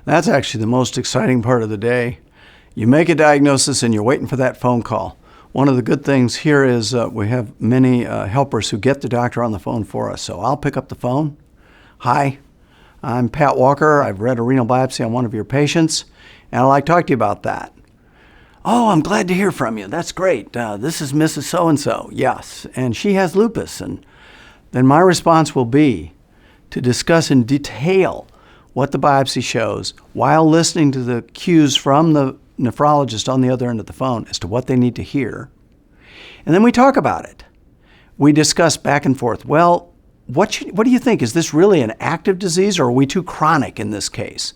That's actually the most exciting part of the day. You make a diagnosis and you're waiting for that phone call. One of the good things here is we have many helpers who get the doctor on the phone for us. So I'll pick up the phone. Hi, I'm Pat Walker. I've read a renal biopsy on one of your patients, and I'd like to talk to you about that. Oh, I'm glad to hear from you. That's great. This is Mrs. So-and-so. Yes, and she has lupus. And then my response will be to discuss in detail what the biopsy shows while listening to the cues from the nephrologist on the other end of the phone as to what they need to hear. And then we talk about it. We discuss back and forth. Well, what do you think? Is this really an active disease, or are we too chronic in this case?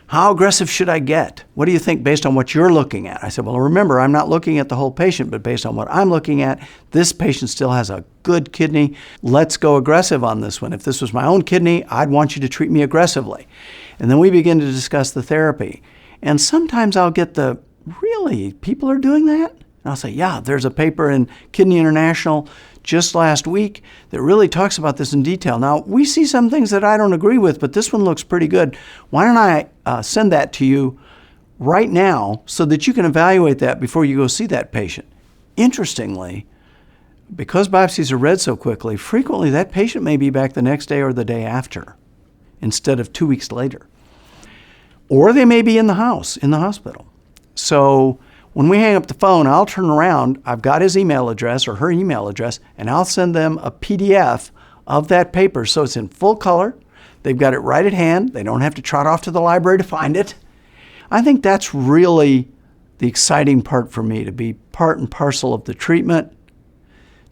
How aggressive should I get? What do you think based on what you're looking at? I said, well, remember, I'm not looking at the whole patient, but based on what I'm looking at, this patient still has a good kidney. Let's go aggressive on this one. If this was my own kidney, I'd want you to treat me aggressively. And then we begin to discuss the therapy. And sometimes I'll get really, people are doing that? And I'll say, yeah, there's a paper in Kidney International just last week that really talks about this in detail. Now, we see some things that I don't agree with, but this one looks pretty good. Why don't I send that to you right now so that you can evaluate that before you go see that patient? Interestingly, because biopsies are read so quickly, frequently that patient may be back the next day or the day after instead of 2 weeks later. Or they may be in the hospital. So when we hang up the phone, I'll turn around, I've got his email address or her email address, and I'll send them a PDF of that paper so it's in full color. They've got it right at hand. They don't have to trot off to the library to find it. I think that's really the exciting part for me, to be part and parcel of the treatment,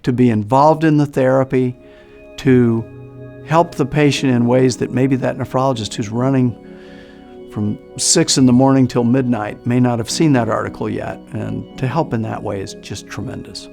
to be involved in the therapy, to help the patient in ways that maybe that nephrologist who's running from 6 in the morning till midnight may not have seen that article yet, and to help in that way is just tremendous.